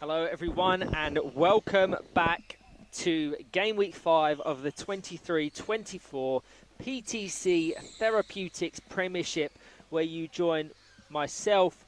Hello everyone and welcome back to game week 5 of the 23-24 PTC Therapeutics Premiership, where you join myself,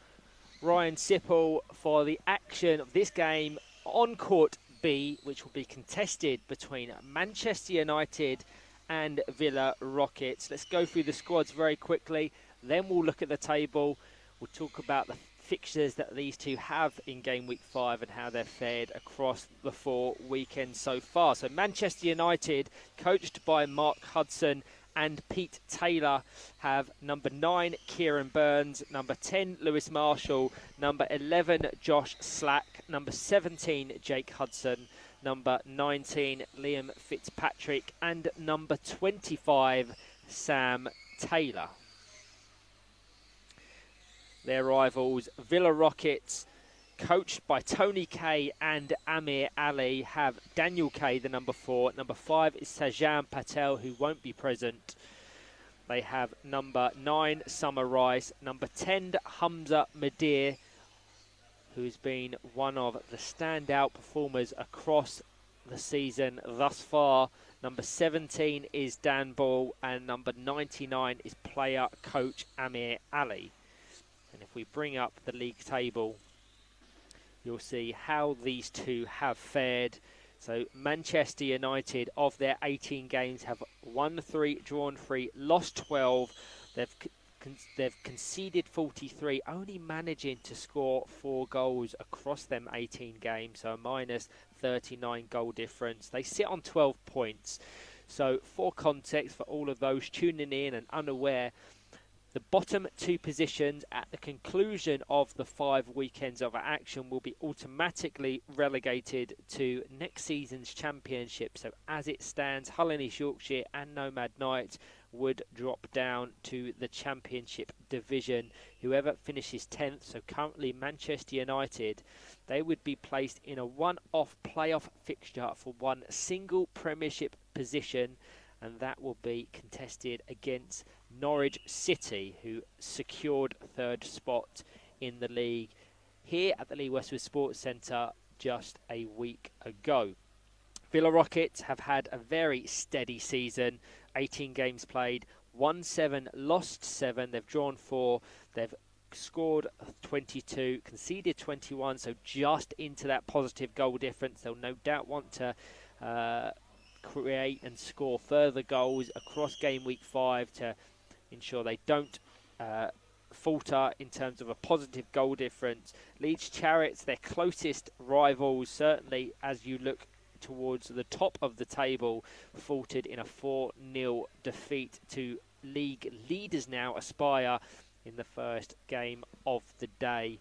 Ryan Sipple, for the action of this game on Court B, which will be contested between Manchester United and Villa Rockets. Let's go through the squads very quickly, then we'll look at the table. We'll talk about the fixtures that these two have in game week 5 and how they've fared across the 4 weekends so far. So Manchester United, coached by Mark Hudson and Pete Taylor, have number 9 Kieran Burns, number 10 Lewis Marshall, number 11 Josh Slack, number 17 Jake Hudson, number 19 Liam Fitzpatrick, and number 25 Sam Taylor. Their rivals, Villa Rockets, coached by Tony Kay and Amir Ali, have Daniel Kay, the number 4. Number 5 is Sajan Patel, who won't be present. They have number 9, Summer Rice. Number 10, Hamza Madir, who's been one of the standout performers across the season thus far. Number 17 is Dan Ball, and number 99 is player coach Amir Ali. And if we bring up the league table, you'll see how these two have fared. So Manchester United, of their 18 games, have won 3, drawn 3, lost 12. They've conceded 43, only managing to score 4 goals across them 18 games, so a minus 39 goal difference. They sit on 12 points. So for context, for all of those tuning in and unaware, the bottom 2 positions at the conclusion of the 5 weekends of action will be automatically relegated to next season's championship. So as it stands, Hull and East Yorkshire and Nomad Knights would drop down to the championship division. Whoever finishes 10th, so currently Manchester United, they would be placed in a one-off playoff fixture for one single Premiership position, and that will be contested against Norwich City, who secured 3rd spot in the league here at the Lee Westwood Sports Centre just a week ago. Villa Rockets have had a very steady season, 18 games played, won 7, lost 7, they've drawn 4, they've scored 22, conceded 21, so just into that positive goal difference. They'll no doubt want to create and score further goals across game week 5 to ensure they don't falter in terms of a positive goal difference. Leeds Chariots, their closest rivals, certainly as you look towards the top of the table, faltered in a 4-0 defeat to league leaders now, Aspire, in the first game of the day.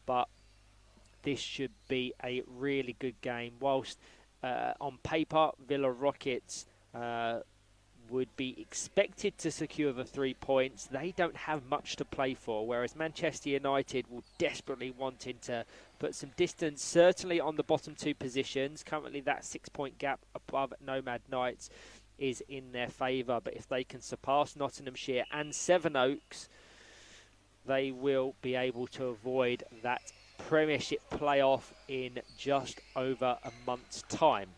But this should be a really good game. Whilst on paper, Villa Rockets would be expected to secure the 3 points, they don't have much to play for, whereas Manchester United will desperately wanting to put some distance, certainly on the bottom 2 positions. Currently that 6-point gap above Nomad Knights is in their favour, but if they can surpass Nottinghamshire and Sevenoaks, they will be able to avoid that Premiership playoff in just over a month's time.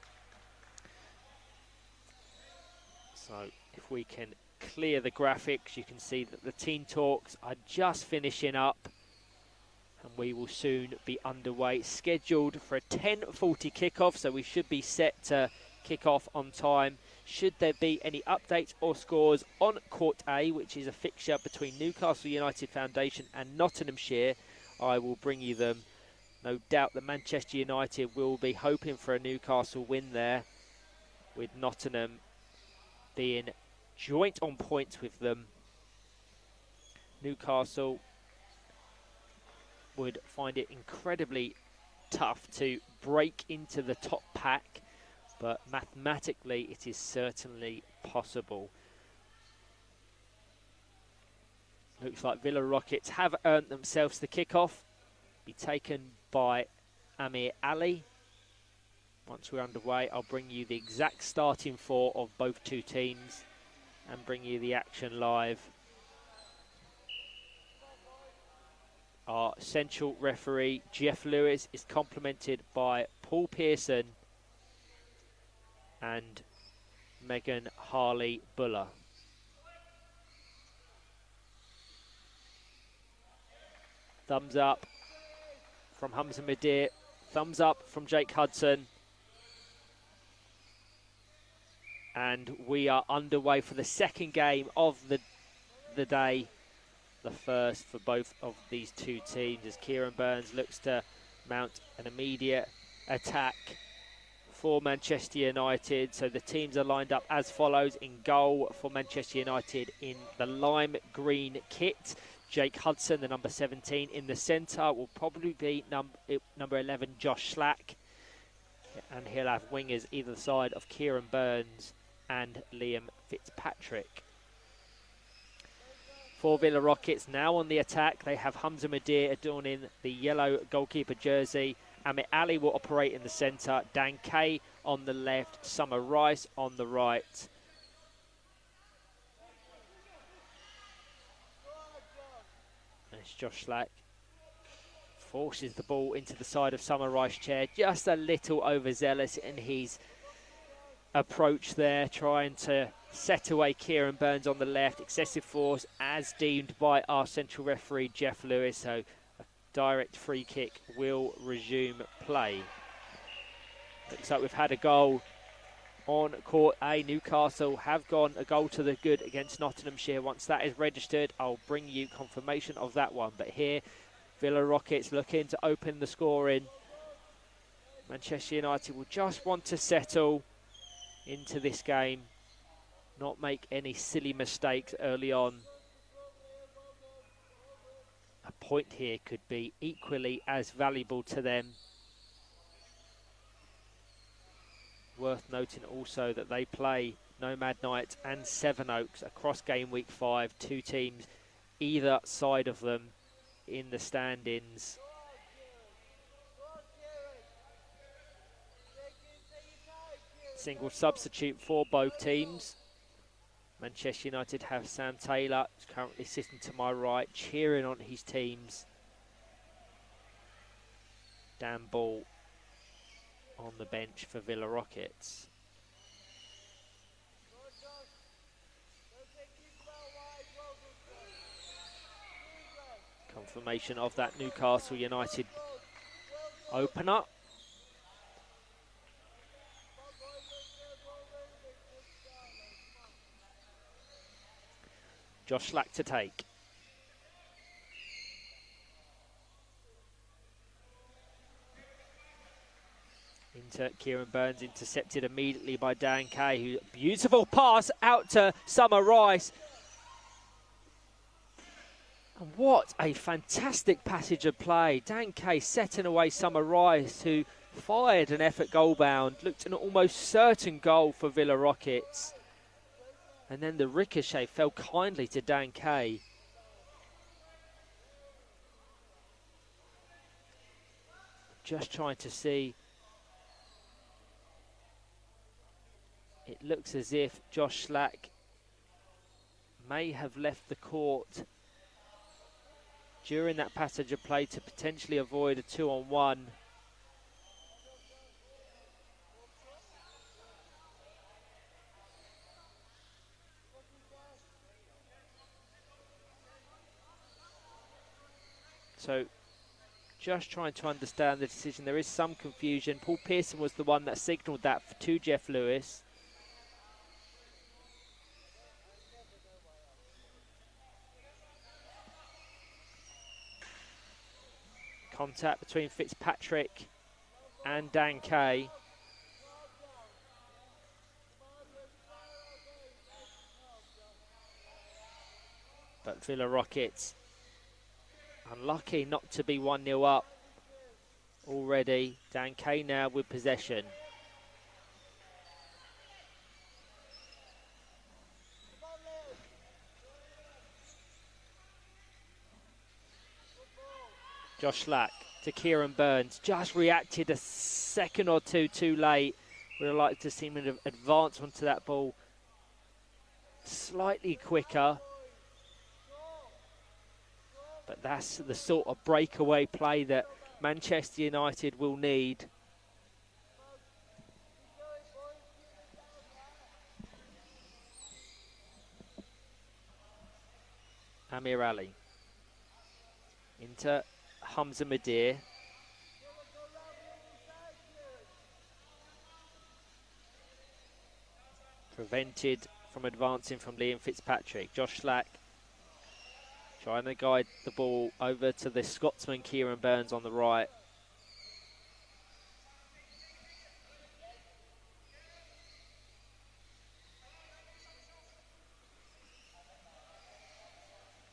So if we can clear the graphics, you can see that the team talks are just finishing up and we will soon be underway. Scheduled for a 10:40 kickoff, so we should be set to kick off on time. Should there be any updates or scores on Court A, which is a fixture between Newcastle United Foundation and Nottinghamshire, I will bring you them. No doubt that Manchester United will be hoping for a Newcastle win there, with Nottingham being joint on points with them. Newcastle would find it incredibly tough to break into the top pack, but mathematically it is certainly possible. Looks like Villa Rockets have earned themselves the kickoff. Be taken by Amir Ali. Once we're underway, I'll bring you the exact starting 4 of both 2 teams and bring you the action live. Our central referee, Jeff Lewis, is complemented by Paul Pearson and Megan Harley-Buller. Thumbs up from Hamza Midir. Thumbs up from Jake Hudson. And we are underway for the second game of the day. The first for both of these two teams as Kieran Burns looks to mount an immediate attack for Manchester United. So the teams are lined up as follows. In goal for Manchester United in the lime green kit, Jake Hudson, the number 17. In the centre will probably be number 11, Josh Slack. And he'll have wingers either side of Kieran Burns and Liam Fitzpatrick. For Villa Rockets now on the attack, they have Hamza Midir adorning the yellow goalkeeper jersey. Amit Ali will operate in the centre. Dan Kay on the left. Summer Rice on the right. There's Josh Slack. Forces the ball into the side of Summer Rice's chair. Just a little overzealous in his approach there, trying to set away Kieran Burns on the left. Excessive force as deemed by our central referee Jeff Lewis, so a direct free kick will resume play. Looks like we've had a goal on court A. Newcastle have gone a goal to the good against Nottinghamshire. Once that is registered, I'll bring you confirmation of that one. But here Villa Rockets looking to open the scoring. Manchester United will just want to settle into this game, not make any silly mistakes early on. A point here could be equally as valuable to them. Worth noting also that they play Nomad Knights and Sevenoaks across game week 5. Two teams either side of them in the standings. Single substitute for both teams. Manchester United have Sam Taylor, who's currently sitting to my right, cheering on his teams. Dan Ball on the bench for Villa Rockets. Confirmation of that Newcastle United opener. Josh Slack to take. Into Kieran Burns, intercepted immediately by Dan Kay, who beautiful pass out to Summer Rice. And what a fantastic passage of play. Dan Kay setting away Summer Rice, who fired an effort goal bound, looked an almost certain goal for Villa Rockets. And then the ricochet fell kindly to Dan Kay. Just trying to see. It looks as if Josh Slack may have left the court during that passage of play to potentially avoid a 2-on-1. So just trying to understand the decision. There is some confusion. Paul Pearson was the one that signalled that to Jeff Lewis. Contact between Fitzpatrick and Dan Kay. But Villa Rockets unlucky not to be 1-0 up already. Dan Kay now with possession. Josh Slack to Kieran Burns. Just reacted a second or two too late. Would have liked to see him advance onto that ball slightly quicker. But that's the sort of breakaway play that Manchester United will need. Amir Ali into Hamza Madir. Prevented from advancing from Liam Fitzpatrick. Josh Slack trying to guide the ball over to the Scotsman Kieran Burns on the right.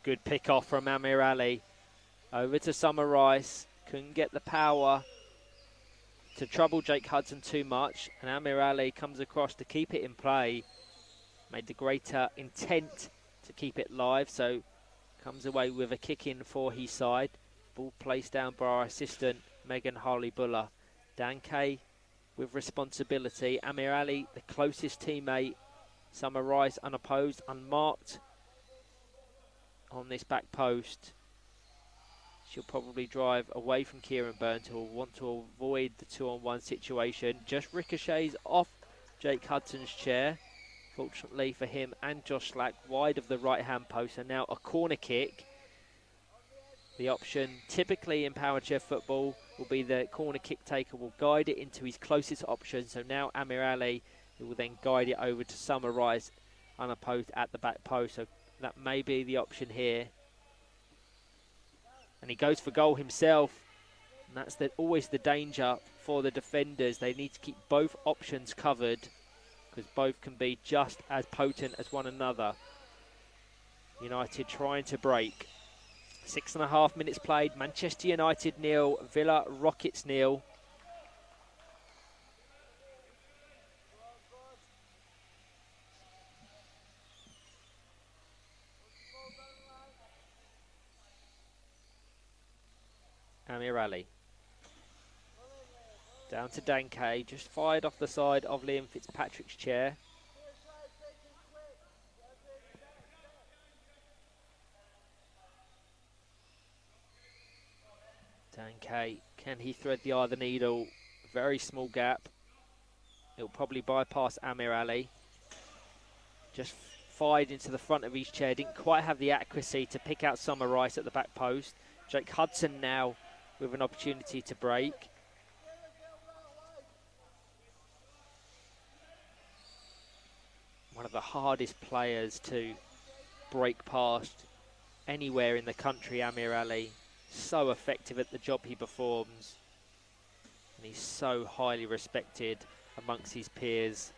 Good pick off from Amir Ali. Over to Summer Rice. Couldn't get the power to trouble Jake Hudson too much. And Amir Ali comes across to keep it in play. Made the greater intent to keep it live. So comes away with a kick in for his side. Ball placed down by our assistant, Megan Harley-Buller. Dan Kay with responsibility. Amir Ali, the closest teammate. Summer Rice unopposed, unmarked on this back post. She'll probably drive away from Kieran Burns, who will want to avoid the 2-on-1 situation. Just ricochets off Jake Hudson's chair. Fortunately for him and Josh Slack, wide of the right-hand post. And now a corner kick. The option typically in power chair football will be the corner kick taker will guide it into his closest option. So now Amir Ali, who will then guide it over to Summer Rice unopposed at the back post. So that may be the option here. And he goes for goal himself. And that's always the danger for the defenders. They need to keep both options covered, because both can be just as potent as one another. United trying to break. 6.5 minutes played. Manchester United 0, Villa Rockets 0. Amir Ali. Down to Dan Kay, just fired off the side of Liam Fitzpatrick's chair. Dan Kay, can he thread the eye of the needle? Very small gap. It'll probably bypass Amir Ali. Just fired into the front of his chair, didn't quite have the accuracy to pick out Summer Rice at the back post. Jake Hudson now with an opportunity to break. One of the hardest players to break past anywhere in the country, Amir Ali. So effective at the job he performs. And he's so highly respected amongst his peers.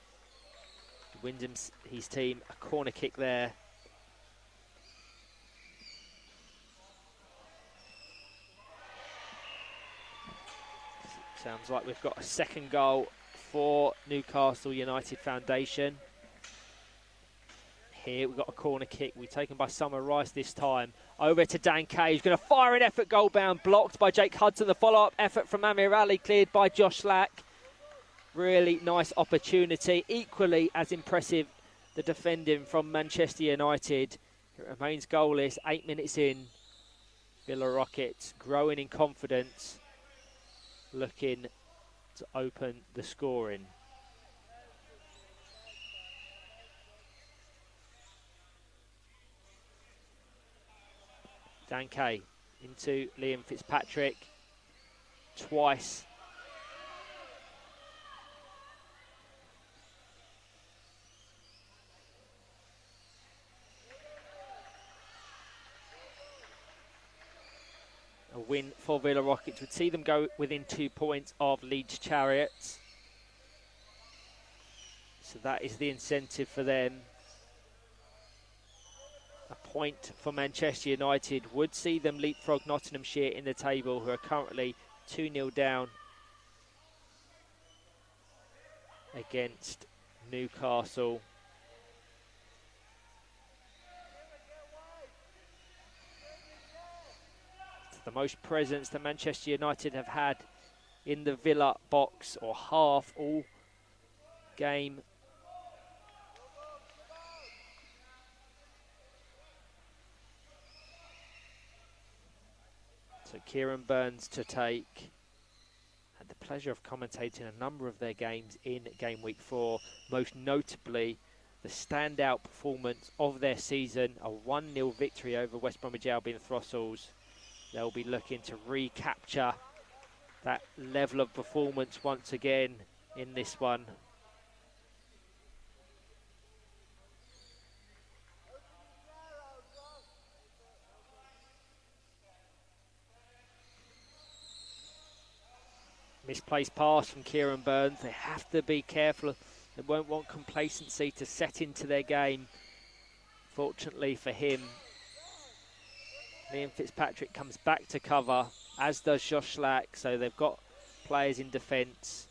He wins his team a corner kick there. Sounds like we've got a second goal for Newcastle United Foundation. Here we've got a corner kick. We're taken by Summer Rice this time. Over to Dan Kay, who's going to fire an effort, goal bound, blocked by Jake Hudson. The follow-up effort from Amir Ali, cleared by Josh Slack. Really nice opportunity. Equally as impressive, the defending from Manchester United. It remains goalless, 8 minutes in. Villa Rockets growing in confidence, looking to open the scoring. Dan Kay into Liam Fitzpatrick twice. A win for Villa Rockets would see them go within 2 points of Leeds Chariots. So that is the incentive for them. A point for Manchester United would see them leapfrog Nottinghamshire in the table, who are currently 2-0 down against Newcastle. It's the most presence that Manchester United have had in the Villa box, or half all game. So Kieran Burns to take. Had the pleasure of commentating a number of their games in game week 4, most notably the standout performance of their season, a 1-0 victory over West Bromwich Albion Throstles. They'll be looking to recapture that level of performance once again in this one. Misplaced pass from Kieran Burns. They have to be careful. They won't want complacency to set into their game. Fortunately for him, Liam Fitzpatrick comes back to cover, as does Josh Slack, so they've got players in defence.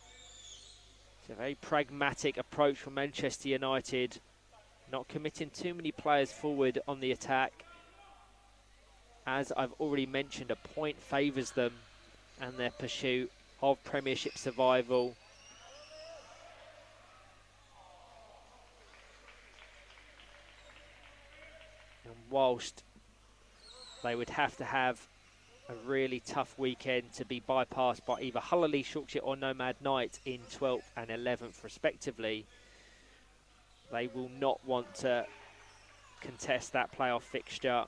It's a very pragmatic approach from Manchester United, not committing too many players forward on the attack. As I've already mentioned, a point favours them and their pursuit of Premiership survival. And whilst they would have to have a really tough weekend to be bypassed by either Hull-Lee, Shropshire or Nomad Knight in 12th and 11th respectively, they will not want to contest that playoff fixture.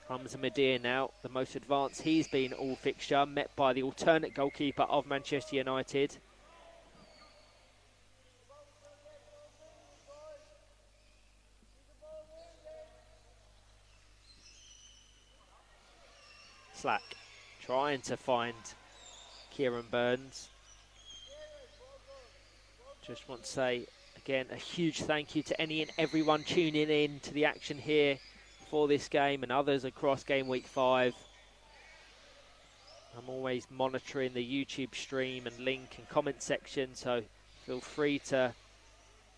Hamza Madir now, the most advanced he's been all fixture, met by the alternate goalkeeper of Manchester United. Slack trying to find Kieran Burns. Just want to say again a huge thank you to any and everyone tuning in to the action here for this game and others across game week 5. I'm always monitoring the YouTube stream and link and comment section, so feel free to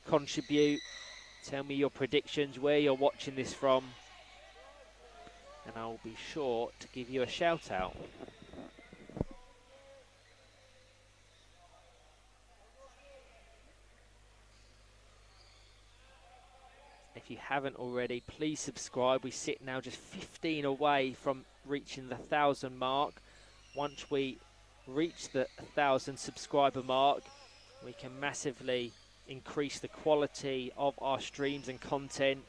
contribute. Tell me your predictions, where you're watching this from, and I'll be sure to give you a shout out. If you haven't already, please subscribe. We sit now just 15 away from reaching the 1,000 mark. Once we reach the 1,000 subscriber mark, we can massively increase the quality of our streams and content.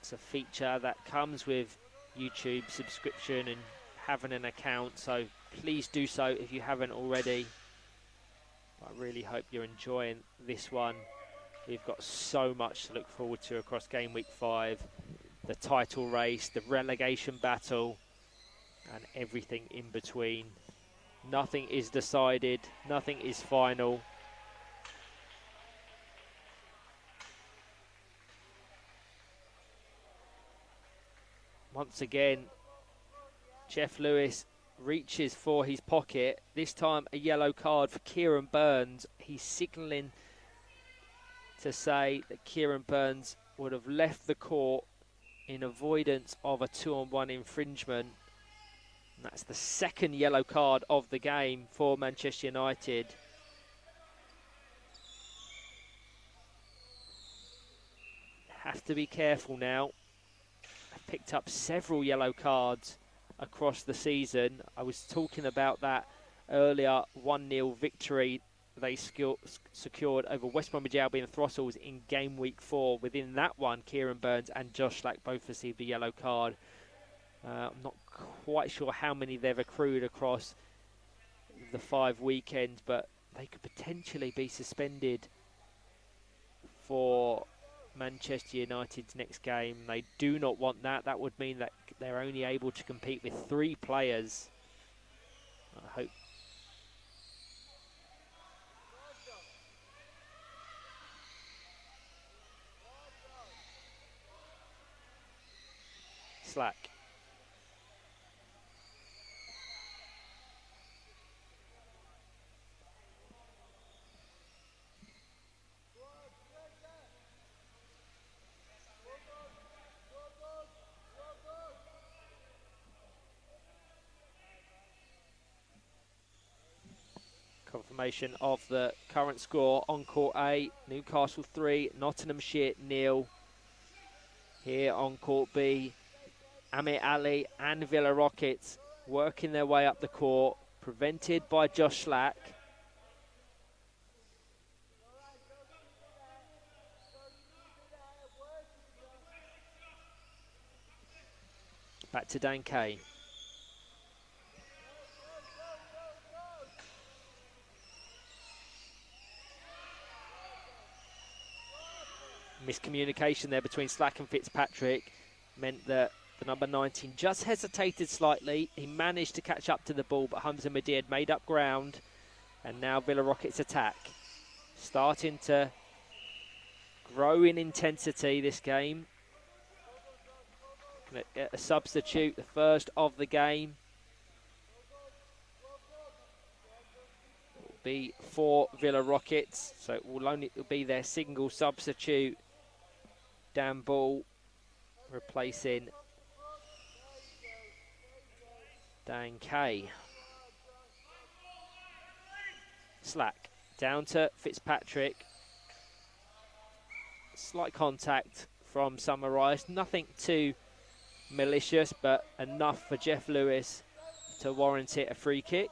It's a feature that comes with YouTube subscription and having an account, so please do so if you haven't already. I really hope you're enjoying this one. We've got so much to look forward to across game week 5, the title race, the relegation battle, and everything in between. Nothing is decided, nothing is final. Once again, Jeff Lewis reaches for his pocket. This time a yellow card for Kieran Burns. He's signalling to say that Kieran Burns would have left the court in avoidance of a 2-on-1 infringement. And that's the second yellow card of the game for Manchester United. Have to be careful now. I've picked up several yellow cards across the season. I was talking about that earlier 1-0 victory they secured over West Bromwich Albion Throstles in game week 4. Within that one, Kieran Burns and Josh Slack both received a yellow card. I'm not quite sure how many they've accrued across the 5 weekends, but they could potentially be suspended for Manchester United's next game. They do not want that. That would mean that they're only able to compete with 3 players. I hope Slack. confirmation of the current score on Court A. Newcastle 3, Nottinghamshire 0. Here on Court B, Amir Ali and Villa Rockets working their way up the court, prevented by Josh Slack. Back to Dan Kay. Miscommunication there between Slack and Fitzpatrick meant that the number 19 just hesitated slightly. He managed to catch up to the ball, but Hamza Mahdi had made up ground. And now Villa Rockets attack. Starting to grow in intensity this game. Gonna get a substitute, the first of the game. Will be for Villa Rockets, so it will only be their single substitute. Dan Ball replacing Dan Kay. Slack down to Fitzpatrick. Slight contact from Summer Rice. Nothing too malicious, but enough for Jeff Lewis to warrant it a free kick.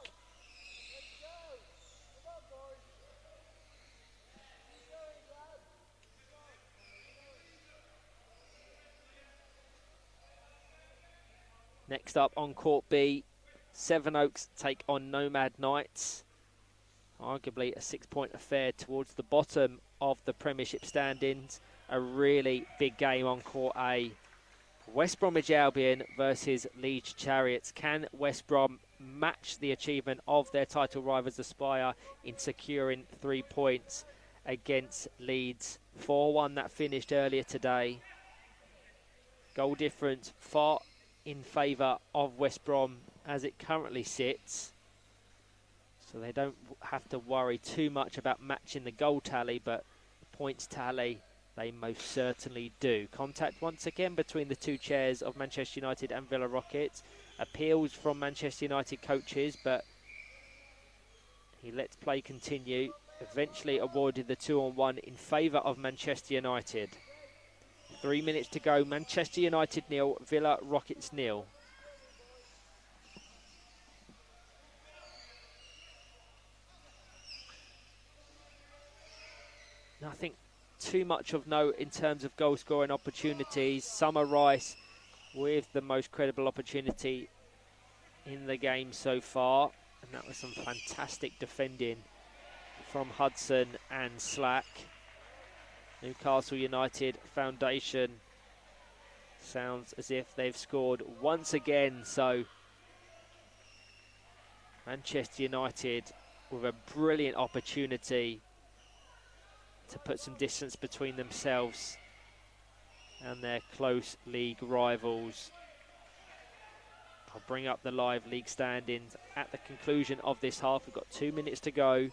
Next up on Court B, Sevenoaks take on Nomad Knights. Arguably a 6-point affair towards the bottom of the Premiership standings. A really big game on Court A. West Bromwich Albion versus Leeds Chariots. Can West Brom match the achievement of their title rivals Aspire in securing 3 points against Leeds? 4-1 that finished earlier today. Goal difference far in favour of West Brom as it currently sits. So they don't have to worry too much about matching the goal tally, but the points tally they most certainly do. Contact once again between the two chairs of Manchester United and Villa Rockets. Appeals from Manchester United coaches, but he lets play continue. Eventually awarded the 2-on-1 in favour of Manchester United. 3 minutes to go. Manchester United 0, Villa Rockets 0. Nothing too much of note in terms of goal scoring opportunities. Summer Rice with the most credible opportunity in the game so far. And that was some fantastic defending from Hudson and Slack. Newcastle United Foundation sounds as if they've scored once again. So Manchester United with a brilliant opportunity to put some distance between themselves and their close league rivals. I'll bring up the live league standings at the conclusion of this half. We've got 2 minutes to go.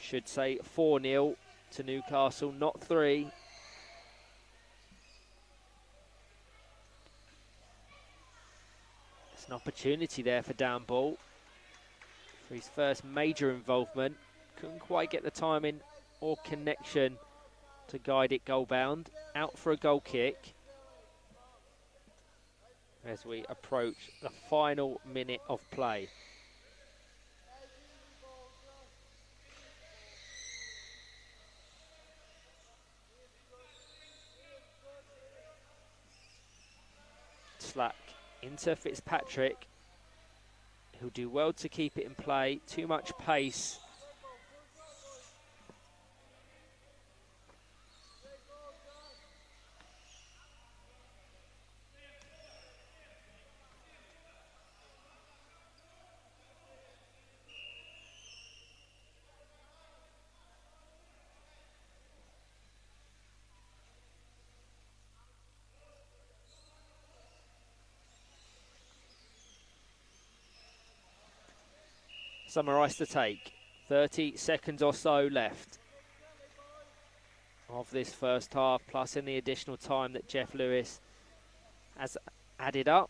Should say 4-0 to Newcastle, not 3. It's an opportunity there for Dan Ball for his first major involvement. Couldn't quite get the timing or connection to guide it goal bound. Out for a goal kick as we approach the final minute of play. Slack into Fitzpatrick, who'll do well to keep it in play. Too much pace. Summer Ice to take. 30 seconds or so left of this first half, plus any additional time that Jeff Lewis has added up.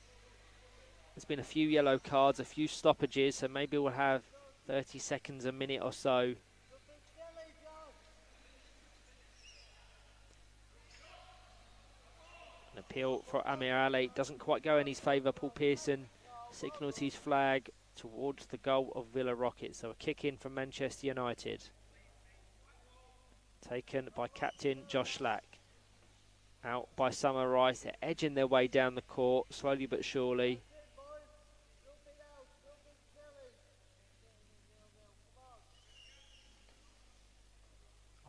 There's been a few yellow cards, a few stoppages, so maybe we'll have 30 seconds, a minute or so. An appeal for Amir Ali doesn't quite go in his favour. Paul Pearson signals his flag towards the goal of Villa Rockets. So a kick in from Manchester United. Taken by captain Josh Slack. Out by Summer Rice. They're edging their way down the court, slowly but surely.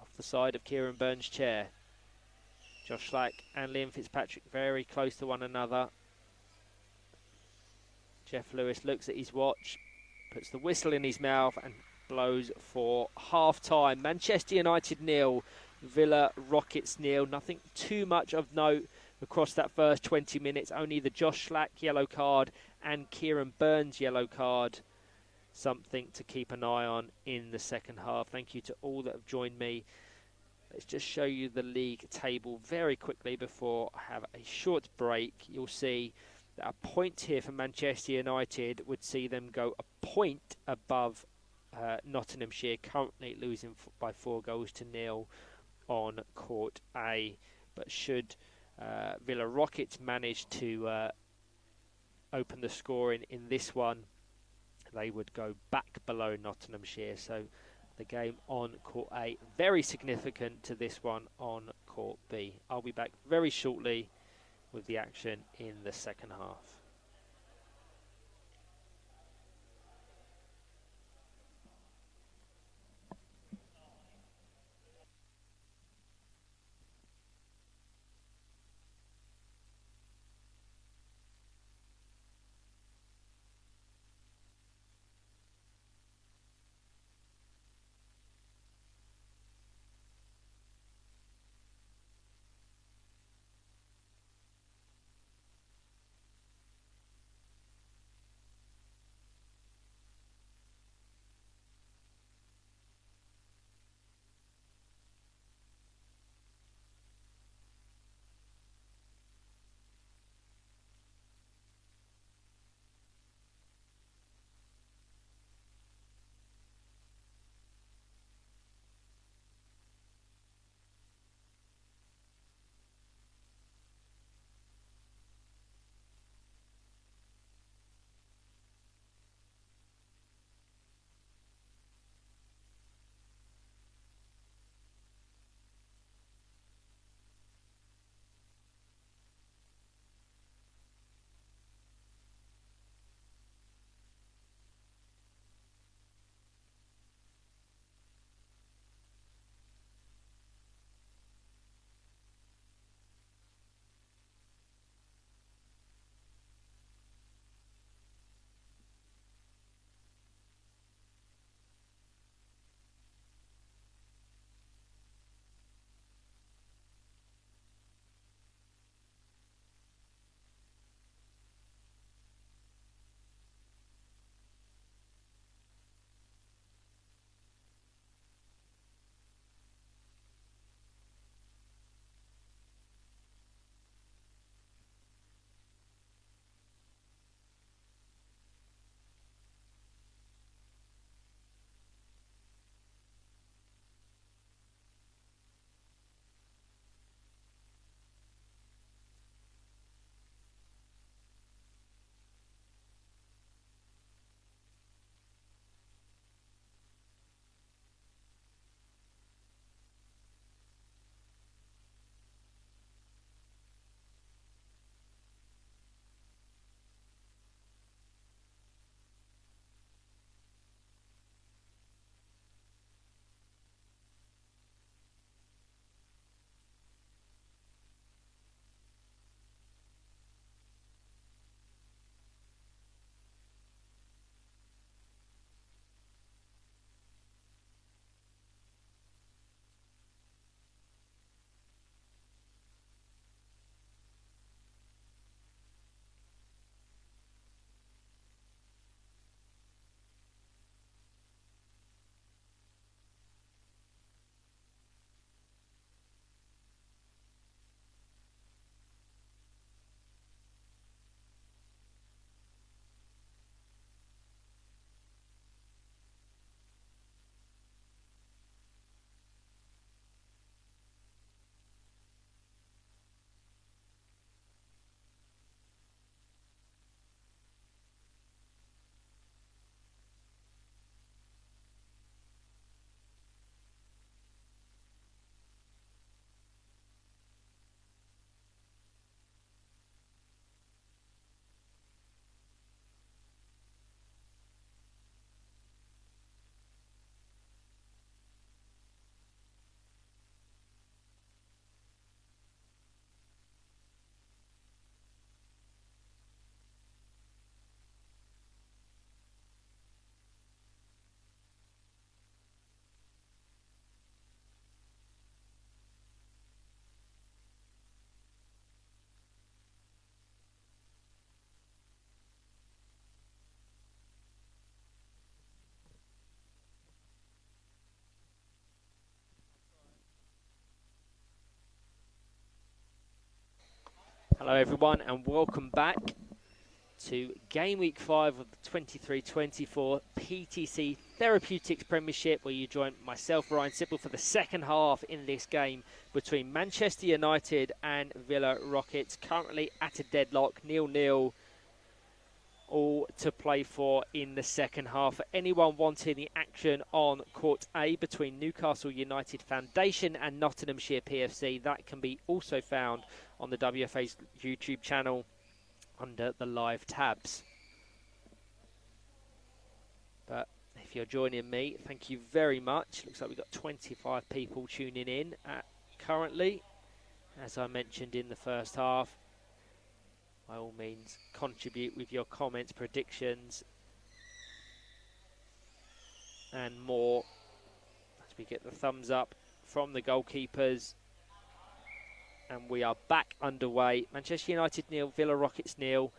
Off the side of Kieran Burns' chair. Josh Slack and Liam Fitzpatrick very close to one another. Jeff Lewis looks at his watch, puts the whistle in his mouth and blows for half-time. Manchester United 0, Villa Rockets 0. Nothing too much of note across that first 20 minutes. Only the Josh Slack yellow card and Kieran Burns yellow card. Something to keep an eye on in the second half. Thank you to all that have joined me. Let's just show you the league table very quickly before I have a short break. You'll see that a point here for Manchester United would see them go a point above Nottinghamshire, currently losing by 4-0 on Court A. But should Villa Rockets manage to open the scoring in this one, they would go back below Nottinghamshire. So the game on Court A, very significant to this one on Court B. I'll be back very shortly with the action in the second half. Hello everyone and welcome back to game week 5 of the 23-24 PTC Therapeutics Premiership, where you join myself, Ryan Sipple, for the second half in this game between Manchester United and Villa Rockets, currently at a deadlock, 0-0, all to play for in the second half. For anyone wanting the action on Court A between Newcastle United Foundation and Nottinghamshire PFC, that can be also found on the WFA's YouTube channel under the live tabs. But if you're joining me, thank you very much. Looks like we've got 25 people tuning in currently. As I mentioned in the first half, by all means, contribute with your comments, predictions, and more as we get the thumbs up from the goalkeepers. And we are back underway. Manchester United 0, Villa Rockets 0.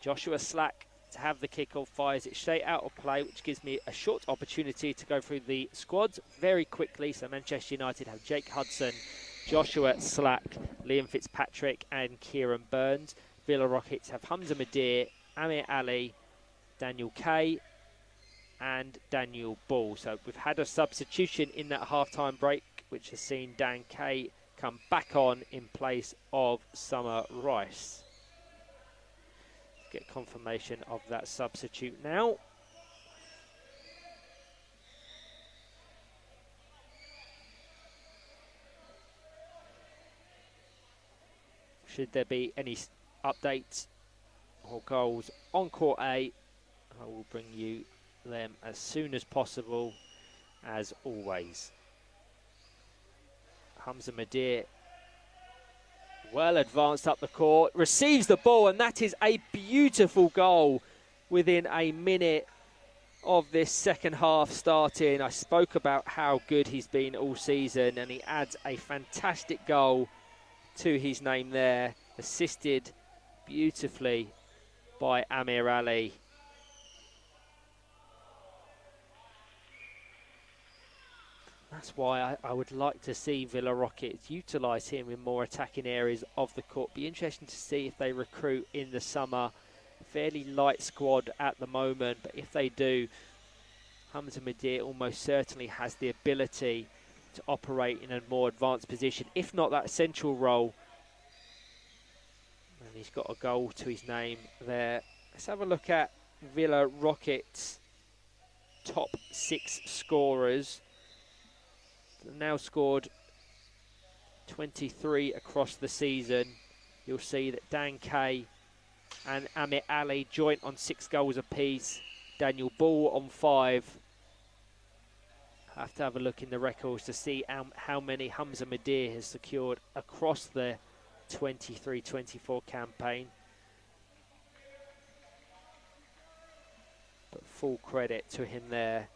Joshua Slack to have the kickoff, fires it straight out of play, which gives me a short opportunity to go through the squads very quickly. So Manchester United have Jake Hudson, Joshua Slack, Liam Fitzpatrick and Kieran Burns. Villa Rockets have Hamza Madir, Amir Ali, Daniel Kay and Daniel Ball. So we've had a substitution in that half-time break, which has seen Dan Kay come back on in place of Summer Rice. Let's get confirmation of that substitute now. Should there be any updates or goals on Court A, I will bring you them as soon as possible, as always. Hamza Madir, well advanced up the court, receives the ball, and that is a beautiful goal within a minute of this second half starting. I spoke about how good he's been all season, and he adds a fantastic goal to his name there, assisted beautifully by Amir Ali. That's why I would like to see Villa Rockets utilise him in more attacking areas of the court. Be interesting to see if they recruit in the summer. Fairly light squad at the moment, but if they do, Hamza Madir almost certainly has the ability to operate in a more advanced position, if not that central role. And he's got a goal to his name there. Let's have a look at Villa Rockets' top 6 scorers. They've now scored 23 across the season. You'll see that Dan Kay and Amir Ali joint on 6 goals apiece. Daniel Ball on 5. I have to have a look in the records to see how many Hamza Madir has secured across the 23-24 campaign. But full credit to him there.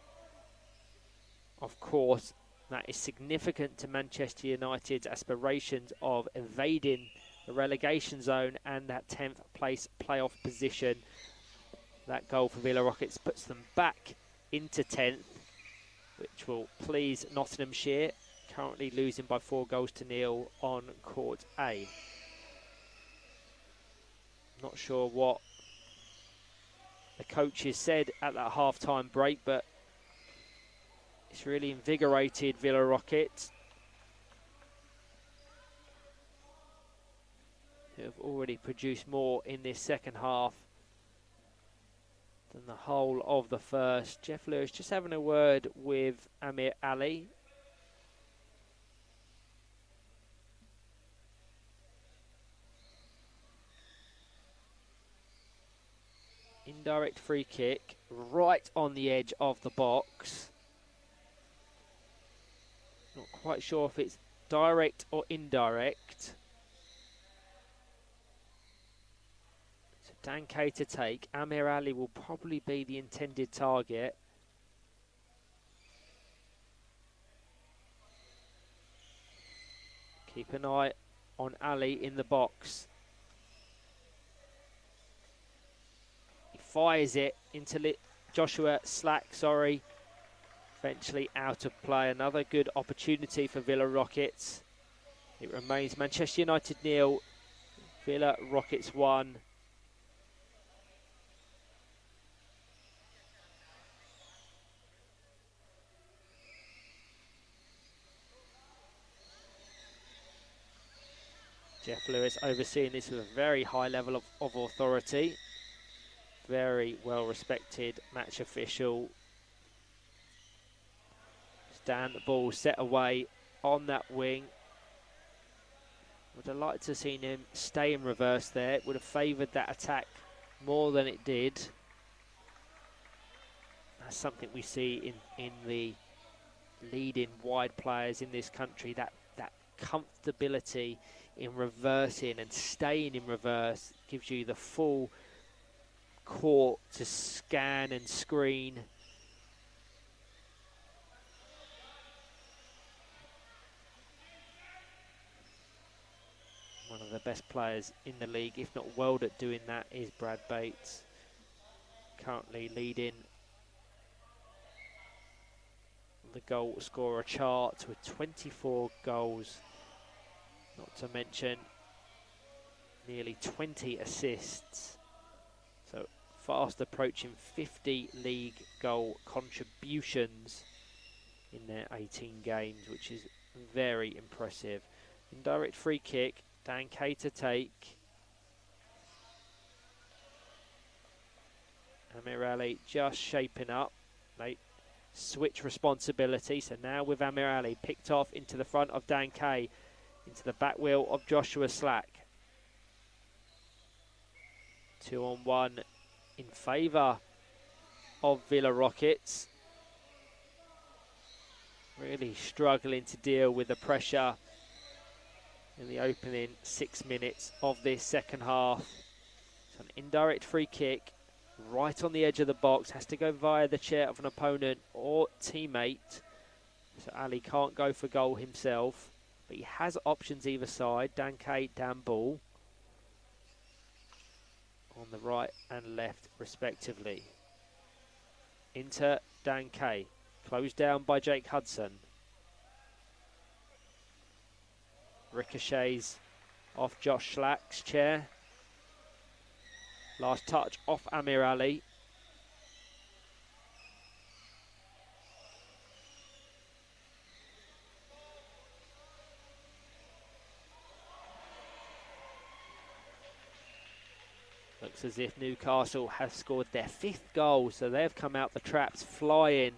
Of course, that is significant to Manchester United's aspirations of evading the relegation zone and that 10th place playoff position. That goal for Villa Rockets puts them back into 10th, which will please Nottinghamshire, currently losing by 4-0 on Court A. Not sure what the coaches said at that half-time break, but it's really invigorated Villa Rockets, who have already produced more in this second half than the whole of the first. Jeff Lewis just having a word with Amir Ali. Indirect free kick right on the edge of the box. Not quite sure if it's direct or indirect. So Dan Kay to take. Amir Ali will probably be the intended target. Keep an eye on Ali in the box. He fires it into Joshua Slack, sorry. Eventually out of play. Another good opportunity for Villa Rockets. It remains Manchester United 0, Villa Rockets 1. Jeff Lewis overseeing this with a very high level of authority. Very well respected match official. Stand the ball set away on that wing. Would have liked to have seen him stay in reverse there. It would have favoured that attack more than it did. That's something we see in the leading wide players in this country, that comfortability in reversing and staying in reverse gives you the full court to scan and screen. One of the best players in the league, if not world, at doing that is Brad Bates, currently leading the goal scorer chart with 24 goals, not to mention nearly 20 assists. So fast approaching 50 league goal contributions in their 18 games, which is very impressive. Indirect free kick, Dan Kay to take. Amir Ali just shaping up. They switch responsibility, so now with Amir Ali picked off into the front of Dan Kay, into the back wheel of Joshua Slack. 2-on-1 in favour of Villa Rockets. Really struggling to deal with the pressure in the opening 6 minutes of this second half. So an indirect free kick right on the edge of the box, has to go via the chair of an opponent or teammate. So Ali can't go for goal himself, but he has options either side. Dan Kay, Dan Ball on the right and left respectively. Into Dan Kay, closed down by Jake Hudson. Ricochets off Josh Slack's chair. Last touch off Amir Ali. Looks as if Newcastle have scored their 5th goal, so they've come out the traps flying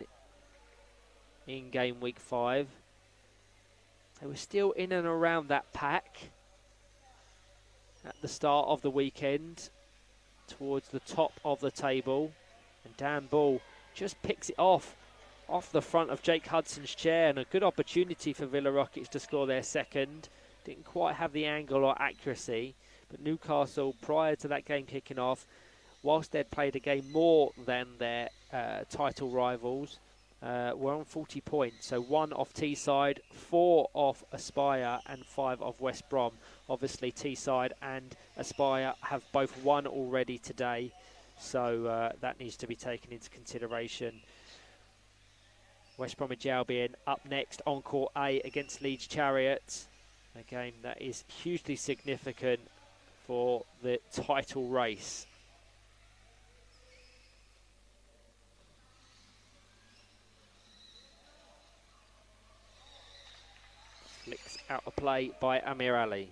in game week 5. They were still in and around that pack at the start of the weekend, towards the top of the table, and Dan Ball just picks it off the front of Jake Hudson's chair, and a good opportunity for Villa Rockets to score their second. Didn't quite have the angle or accuracy, but Newcastle, prior to that game kicking off, whilst they'd played a game more than their title rivals, were on 40 points, so 1 off Teesside, 4 off Aspire and 5 off West Brom. Obviously Teesside and Aspire have both won already today, so that needs to be taken into consideration. West Bromwich Albion up next on Court A against Leeds Chariots, a game that is hugely significant for the title race. Flicks out of play by Amir Ali.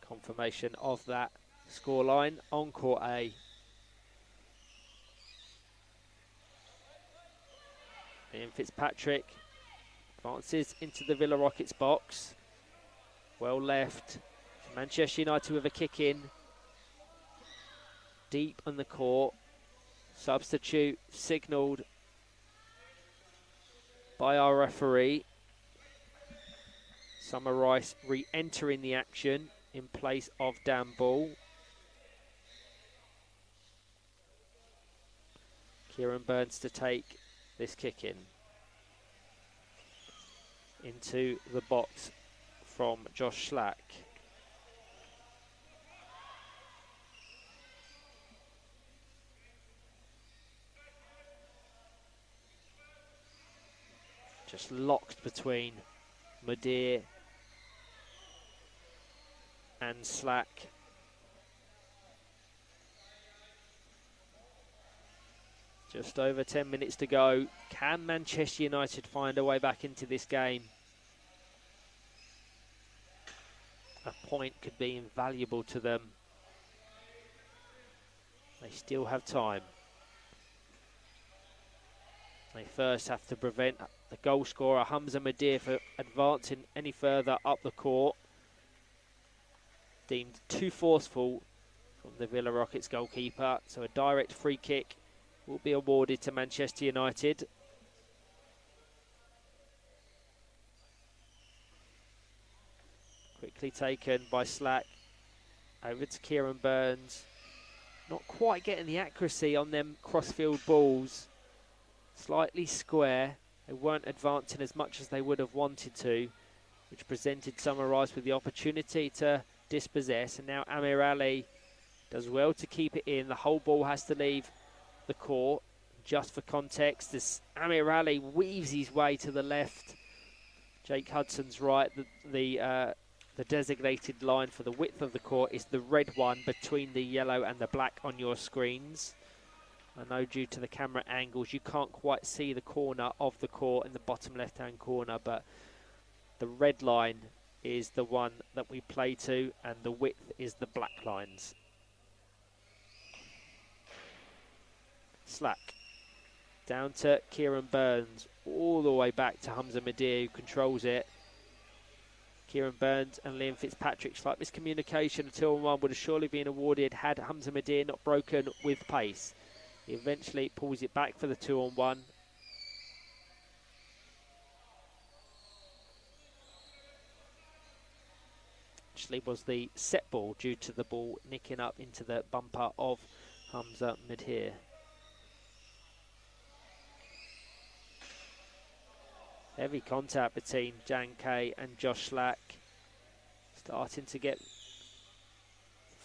Confirmation of that scoreline on Court A. Ian Fitzpatrick advances into the Villa Rockets box. Well left. Manchester United with a kick in. Deep on the court. Substitute signalled by our referee. Summer Rice re-entering the action in place of Dan Ball. Kieran Burns to take this kick in. Into the box from Josh Slack. Just locked between Mudir and Slack. Just over 10 minutes to go. Can Manchester United find a way back into this game? A point could be invaluable to them. They still have time. They first have to prevent the goal scorer, Hamza Mudir, from advancing any further up the court. Deemed too forceful from the Villa Rockets goalkeeper, so a direct free kick will be awarded to Manchester United. Quickly taken by Slack. Over to Kieran Burns. Not quite getting the accuracy on them crossfield balls. Slightly square. They weren't advancing as much as they would have wanted to, which presented Summer Rice with the opportunity to dispossess. And now Amir Ali does well to keep it in. The whole ball has to leave the court. Just for context, this Amir Ali weaves his way to the left. Jake Hudson's right. The designated line for the width of the court is the red one between the yellow and the black on your screens. I know due to the camera angles you can't quite see the corner of the court in the bottom left hand corner, but the red line is the one that we play to and the width is the black lines. Slack down to Kieran Burns, all the way back to Hamza Mudir, who controls it. Kieran Burns and Liam Fitzpatrick, slight miscommunication. A 2-on-1 would have surely been awarded had Hamza Mudir not broken with pace. He eventually pulls it back for the 2-on-1. Actually was the set ball due to the ball nicking up into the bumper of Hamza Mudir. Heavy contact between Jan Kay and Josh Slack. Starting to get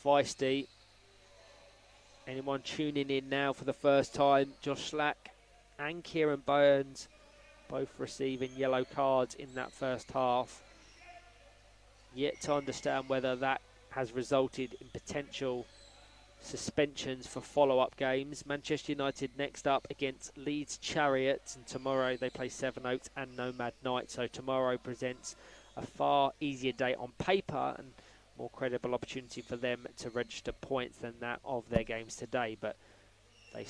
feisty. Anyone tuning in now for the first time, Josh Slack and Kieran Burns both receiving yellow cards in that first half. Yet to understand whether that has resulted in potential suspensions for follow-up games. Manchester United next up against Leeds Chariots, and tomorrow they play Sevenoaks and Nomad Knight. So tomorrow presents a far easier day on paper and more credible opportunity for them to register points than that of their games today. But they're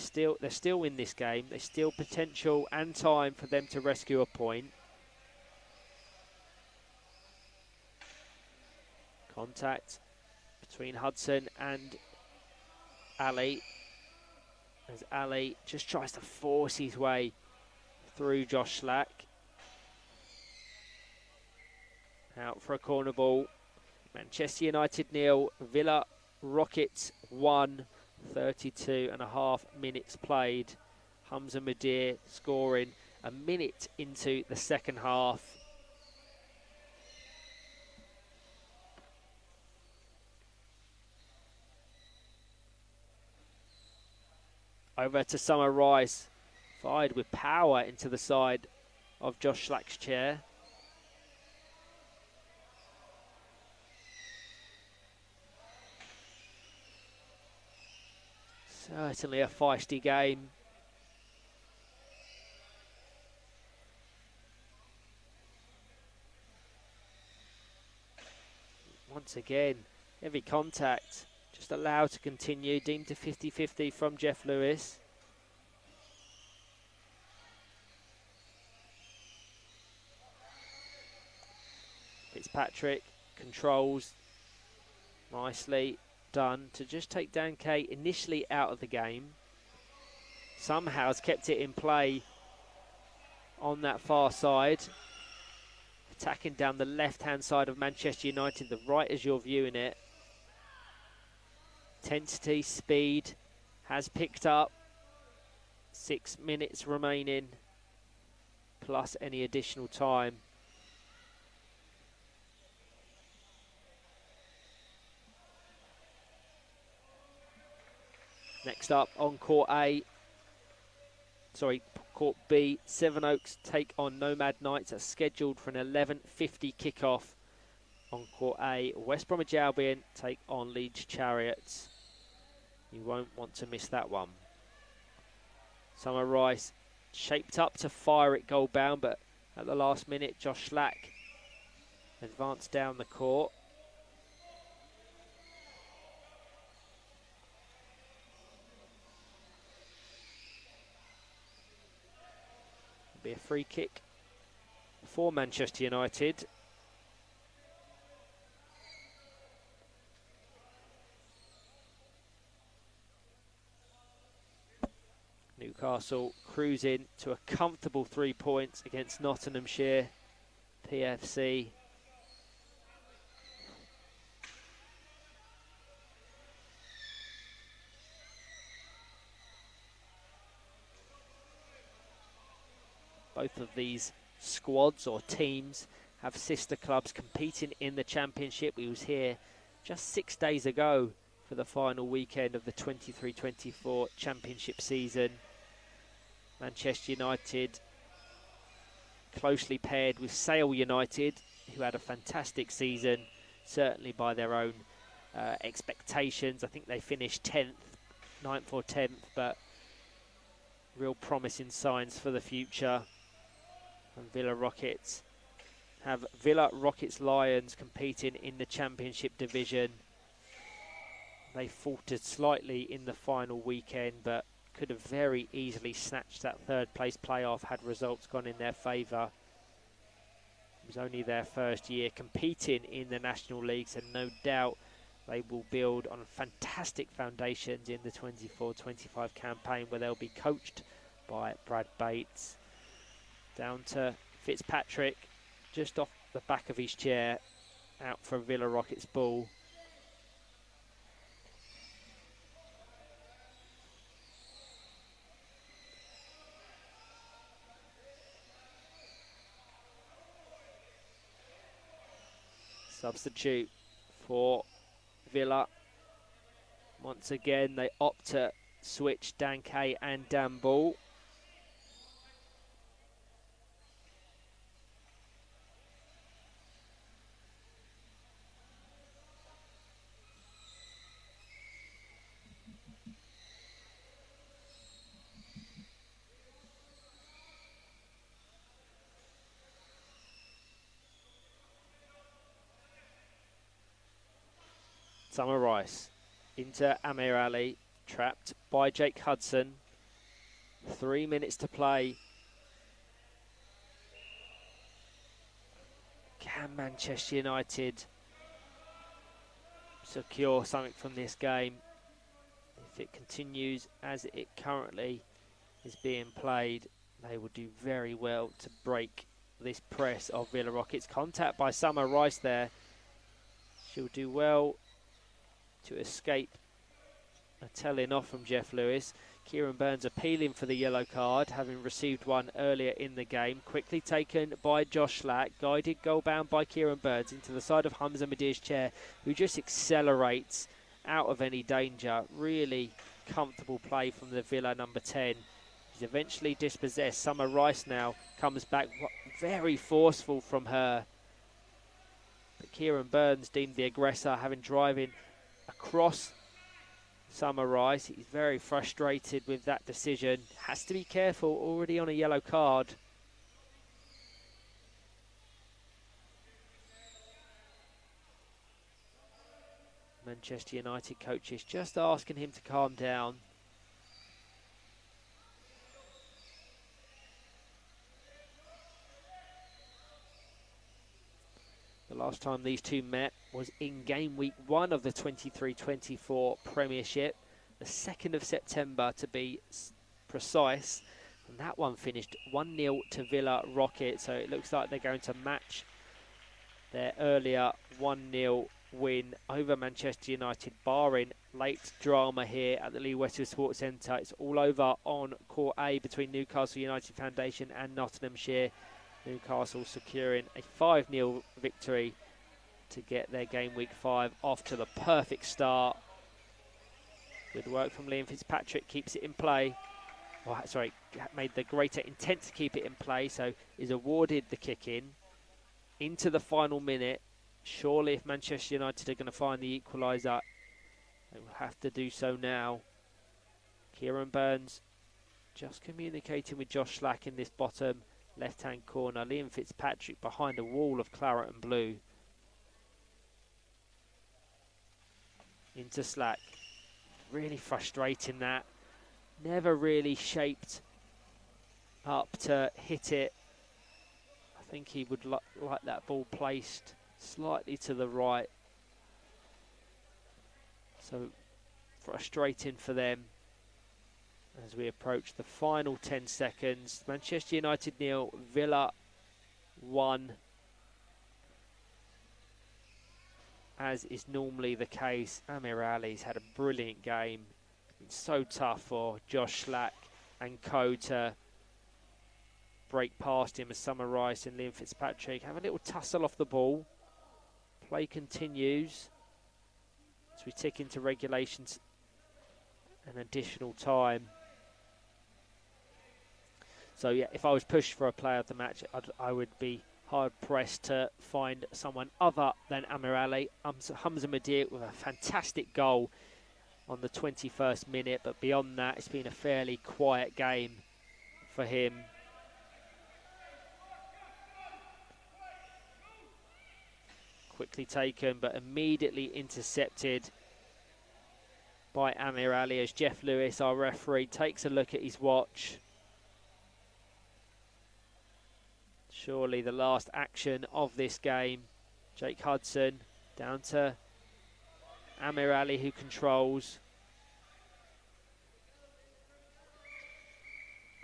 still in this game. There's still potential and time for them to rescue a point. Contact between Hudson and Ali, as Ali just tries to force his way through Josh Slack. Out for a corner ball. Manchester United 0, Villa Rockets 1, 32.5 minutes played. Hamza Mudir scoring a minute into the second half. Over to Summer Rice, fired with power into the side of Josh Slack's chair. Certainly a feisty game. Once again, heavy contact. Just allowed to continue, deemed to 50-50 from Jeff Lewis. Fitzpatrick controls, nicely done to just take Dan Kay initially out of the game. Somehow has kept it in play on that far side. Attacking down the left-hand side of Manchester United, the right as you're viewing it. Intensity, speed has picked up. 6 minutes remaining, plus any additional time. Next up on court Court B, Sevenoaks take on Nomad Knights. Are scheduled for an 11:50 kickoff. On Court A, West Bromwich Albion take on Leeds Chariots. You won't want to miss that one. Summer Rice shaped up to fire it goal bound, but at the last minute, Josh Slack advanced down the court. It'll be a free kick for Manchester United. Newcastle cruising to a comfortable 3 points against Nottinghamshire PFC. Both of these squads or teams have sister clubs competing in the Championship. We was here just 6 days ago for the final weekend of the 23-24 Championship season. Manchester United closely paired with Sale United, who had a fantastic season, certainly by their own expectations. I think they finished 10th, 9th or 10th, but real promising signs for the future. And Villa Rockets have Villa Rockets Lions competing in the Championship division. They faltered slightly in the final weekend, but could have very easily snatched that third place playoff had results gone in their favour. It was only their first year competing in the National League, so no doubt they will build on fantastic foundations in the 24-25 campaign, where they'll be coached by Brad Bates. Down to Fitzpatrick, just off the back of his chair, out for Villa Rockets ball. Substitute for Villa. Once again, they opt to switch Dan Kay and Dan Ball. Summer Rice into Amir Ali, trapped by Jake Hudson. 3 minutes to play. Can Manchester United secure something from this game? If it continues as it currently is being played, they will do very well to break this press of Villa Rockets. Contact by Summer Rice there. She'll do well to escape a telling off from Jeff Lewis. Kieran Burns appealing for the yellow card, having received one earlier in the game. Quickly taken by Josh Slack, guided goal bound by Kieran Burns into the side of Hamza Madir's chair, who just accelerates out of any danger. Really comfortable play from the Villa number 10. He's eventually dispossessed. Summer Rice now comes back, very forceful from her. But Kieran Burns deemed the aggressor, having driving across Summer Rice. He's very frustrated with that decision. Has to be careful, already on a yellow card. Manchester United coaches just asking him to calm down. The last time these two met was in game week 1 of the 23-24 Premiership, the 2nd of September to be precise. And that one finished 1-0 to Villa Rockets, so it looks like they're going to match their earlier 1-0 win over Manchester United, barring late drama here at the Lee Westwood Sports Centre. It's all over on Court A between Newcastle United Foundation and Nottinghamshire. Newcastle securing a 5-0 victory to get their game week 5 off to the perfect start. Good work from Liam Fitzpatrick, keeps it in play. made the greater intent to keep it in play, so is awarded the kick in. Into the final minute, surely if Manchester United are going to find the equaliser, they will have to do so now. Kieran Burns just communicating with Josh Slack in this bottom left-hand corner. Liam Fitzpatrick behind a wall of claret and blue. Into Slack. Really frustrating that. Never really shaped up to hit it. I think he would like that ball placed slightly to the right. So frustrating for them as we approach the final 10 seconds. Manchester United 0, Villa 1. As is normally the case, Amir Ali's had a brilliant game. It's so tough for Josh Slack and co to break past him as Summer Rice and Liam Fitzpatrick have a little tussle off the ball. Play continues as we tick into regulations and additional time. So yeah, if I was pushed for a player of the match, I would be hard-pressed to find someone other than Amir Ali. Hamza Madir with a fantastic goal on the 21st minute, but beyond that, it's been a fairly quiet game for him. Quickly taken, but immediately intercepted by Amir Ali as Jeff Lewis, our referee, takes a look at his watch. Surely the last action of this game. Jake Hudson down to Amir Ali, who controls.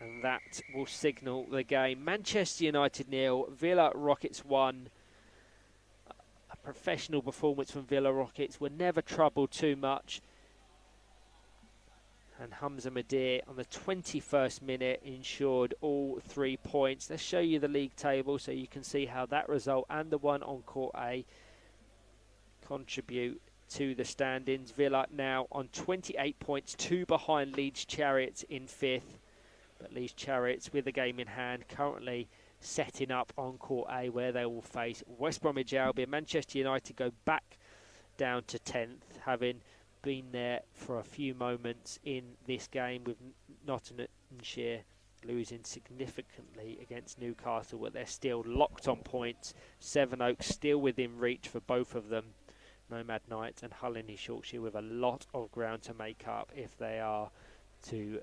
And that will signal the game. Manchester United 0, Villa Rockets 1. A professional performance from Villa Rockets. Were never troubled too much. And Hamza Madir on the 21st minute ensured all 3 points. Let's show you the league table so you can see how that result and the one on Court A contribute to the standings. Villa now on 28 points, 2 behind Leeds Chariots in 5th. But Leeds Chariots with the game in hand currently setting up on Court A where they will face West Bromwich Albion. Manchester United go back down to 10th, having been there for a few moments in this game, with Nottinghamshire losing significantly against Newcastle, but they're still locked on points. Sevenoaks still within reach for both of them. Nomad Knights and Hull in East Yorkshire with a lot of ground to make up if they are to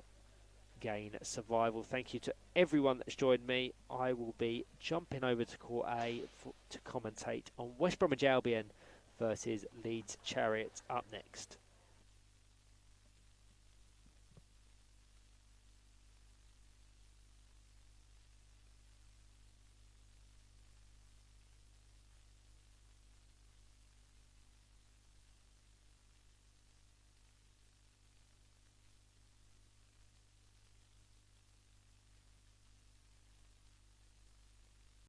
gain survival. Thank you to everyone that's joined me. I will be jumping over to Court A to commentate on West Bromwich Albion versus Leeds Chariots up next.